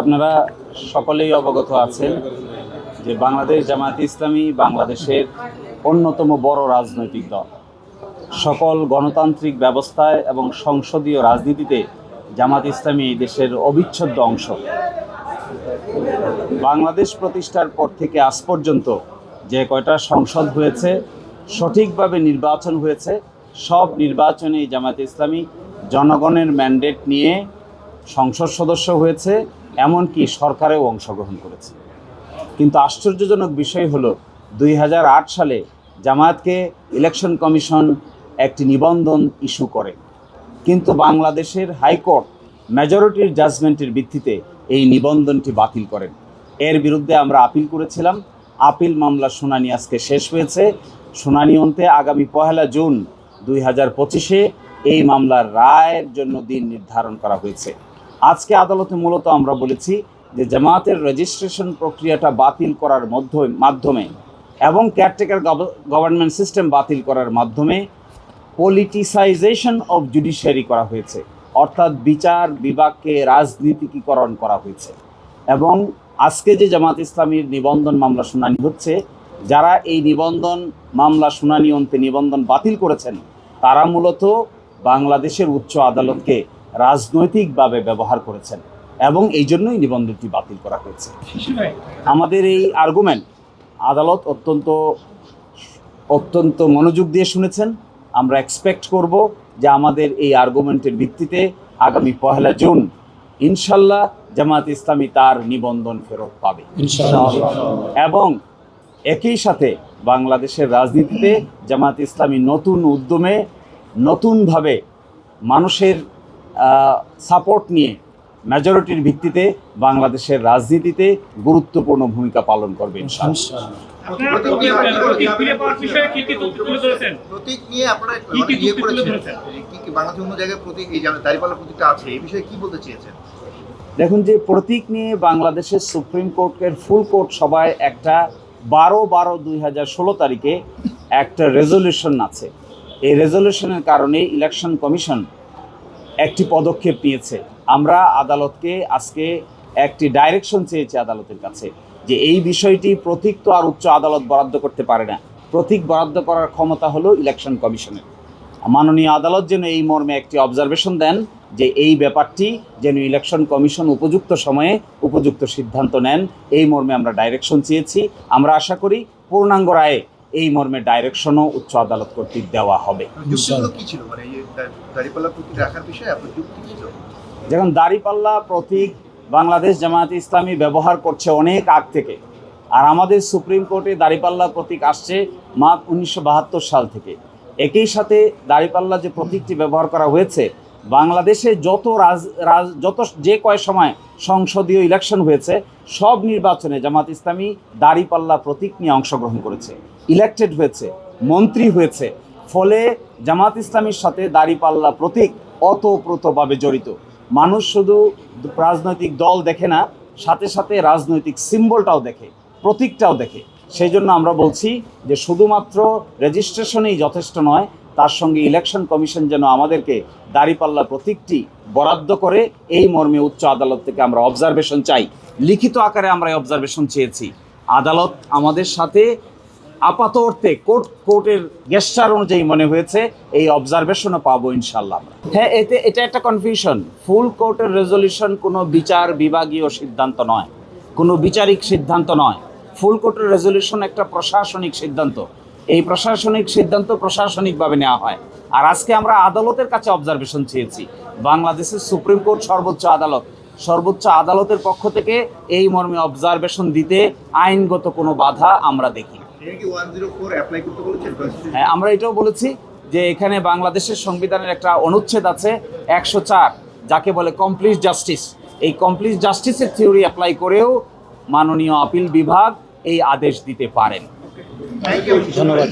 আপনারা সকলেই অবগত আছেন যে বাংলাদেশ জামায়াতে ইসলামী বাংলাদেশের অন্যতম বড় রাজনৈতিক দল। সকল গণতান্ত্রিক ব্যবস্থায় এবং সংসদীয় রাজনীতিতে জামায়াতে ইসলামী এই দেশের অবিচ্ছেদ্য অংশ। বাংলাদেশ প্রতিষ্ঠার পর থেকে আজ পর্যন্ত যে কয়টা সংসদ হয়েছে, সঠিকভাবে নির্বাচন হয়েছে, সব নির্বাচনেই জামায়াতে ইসলামী জনগণের ম্যান্ডেট নিয়ে সংসদ সদস্য হয়েছে, এমনকি সরকারেও অংশগ্রহণ করেছে। কিন্তু আশ্চর্যজনক বিষয় হলো 2008 সালে জামায়াতকে ইলেকশন কমিশন একটি নিবন্ধন ইস্যু করে, কিন্তু বাংলাদেশের হাইকোর্ট মেজরিটির জাজমেন্টের ভিত্তিতে এই নিবন্ধনটি বাতিল করেন। এর বিরুদ্ধে আমরা আপিল করেছিলাম। আপিল মামলা শুনানি আজকে শেষ হয়েছে। শুনানি অন্তে আগামী 1 জুন 2025 এই মামলার রায়ের জন্য দিন নির্ধারণ করা হয়েছে। আজকে আদালতে মূলত আমরা বলেছি যে জামায়াতের রেজিস্ট্রেশন প্রক্রিয়াটা বাতিল করার মাধ্যমে এবং কেয়ারটেকার গভর্নমেন্ট সিস্টেম বাতিল করার মাধ্যমে পলিটিসাইজেশন অফ জুডিশিয়ারি করা হয়েছে, অর্থাৎ বিচার বিভাগকে রাজনীতিকীকরণ করা হয়েছে। এবং আজকে যে জামায়াত ইসলামীর নিবন্ধন মামলা শুনানি হচ্ছে, যারা এই নিবন্ধন মামলা শুনানি অন্তে নিবন্ধন বাতিল করেছেন, তারা মূলত বাংলাদেশের উচ্চ আদালতকে রাজনৈতিকভাবে ব্যবহার করেছেন এবং এই জন্যই নিবন্ধনটি বাতিল করা হয়েছে। আমাদের এই আর্গুমেন্ট আদালত অত্যন্ত মনোযোগ দিয়ে শুনেছেন। আমরা এক্সপেক্ট করব যে আমাদের এই আর্গুমেন্টের ভিত্তিতে আগামী 1 জুন ইনশাল্লাহ জামায়াত ইসলামী তার নিবন্ধন ফেরত পাবে এবং একই সাথে বাংলাদেশের রাজনীতিতে জামায়াত ইসলামী নতুন উদ্যমে নতুনভাবে মানুষের সাপোর্ট নিয়ে মেজরিটির ভিত্তিতে বাংলাদেশের রাজনীতিতে গুরুত্বপূর্ণ ভূমিকা পালন করবে ইনশাআল্লাহ। দেখুন, যে প্রতীক নিয়ে বাংলাদেশের সুপ্রিম কোর্টের ফুল কোর্ট সভায় একটা 12/12/2016 তারিখে একটা রেজলিউশন আছে। এই রেজলিউশনের কারণে ইলেকশন কমিশন একটি পদক্ষেপ নিয়েছে। আমরা আদালতকে আজকে একটি ডাইরেকশন চেয়েছি আদালতের কাছে যে এই বিষয়টি প্রতীক তো আর উচ্চ আদালত বরাদ্দ করতে পারে না। প্রতীক বরাদ্দ করার ক্ষমতা হলো ইলেকশন কমিশনের। মাননীয় আদালত যেন এই মর্মে একটি অবজারভেশন দেন যে এই ব্যাপারটি যেন ইলেকশন কমিশন উপযুক্ত সময়ে উপযুক্ত সিদ্ধান্ত নেন। এই মর্মে আমরা ডাইরেকশন চেয়েছি। আমরা আশা করি পূর্ণাঙ্গ রায়ে এই মর্মে ডাইরেকশনও উচ্চ আদালত কর্তৃক দেওয়া হবে। যেমন দাঁড়িপাল্লা প্রতীক বাংলাদেশ জামায়াতে ইসলামী ব্যবহার করছে অনেক আগ থেকে, আর আমাদের সুপ্রিম কোর্টে দাঁড়িপাল্লা প্রতীক আসছে 1972 সাল থেকে। একই সাথে দাঁড়িপাল্লা যে প্রতীকটি ব্যবহার করা হয়েছে, বাংলাদেশে যত যে কয় সময় সংসদীয় ইলেকশন হয়েছে, সব নির্বাচনে জামায়াত ইসলামী দাঁড়িপাল্লা প্রতীক নিয়ে অংশগ্রহণ করেছে, ইলেক্টেড হয়েছে, মন্ত্রী হয়েছে। ফলে জামায়াত ইসলামীর সাথে দাঁড়িপাল্লা প্রতীক ওতপ্রোতভাবে জড়িত। মানুষ শুধু রাজনৈতিক দল দেখে না, সাথে সাথে রাজনৈতিক সিম্বলটাও দেখে, প্রতীকটাও দেখে। সেই জন্য আমরা বলছি যে শুধুমাত্র রেজিস্ট্রেশনেই যথেষ্ট নয়, তার সঙ্গে ইলেকশন কমিশন যেন আমাদেরকে দাঁড়িপাল্লা প্রতীকটি বরাদ্দ করে এই মর্মে উচ্চ আদালত থেকে আমরা অবজারভেশন চাই। লিখিত আকারে আমরা এই অবজারভেশন চেয়েছি। আদালত আমাদের সাথে আপাত অর্থে কোর্টের গেস্টার অনুযায়ী মনে হয়েছে এই অবজারভেশনও পাবো ইনশাল্লাহ। হ্যাঁ, এটা একটা কনফিউশন। ফুল কোর্টের রেজলিউশন কোনো বিচার বিভাগীয় সিদ্ধান্ত নয়, কোনো বিচারিক সিদ্ধান্ত নয়। ফুল কোর্টের রেজলিউশন একটা প্রশাসনিক সিদ্ধান্ত। এই প্রশাসনিক সিদ্ধান্ত প্রশাসনিকভাবে নেওয়া হয়। আর আজকে আমরা আদালতের কাছে অবজারভেশন চেয়েছি। বাংলাদেশের সুপ্রিম কোর্ট সর্বোচ্চ আদালতের পক্ষ থেকে এই মর্মে অবজারভেশন দিতে আইনগত কোনো বাধা আমরা দেখি। হ্যাঁ, আমরা এটাও বলেছি যে এখানে বাংলাদেশের সংবিধানের একটা অনুচ্ছেদ আছে 104, যাকে বলে কমপ্লিট জাস্টিস। এই কমপ্লিট জাস্টিসের থিওরি অ্যাপ্লাই করেও মাননীয় আপিল বিভাগ এই আদেশ দিতে পারেন। ধন্যবাদ।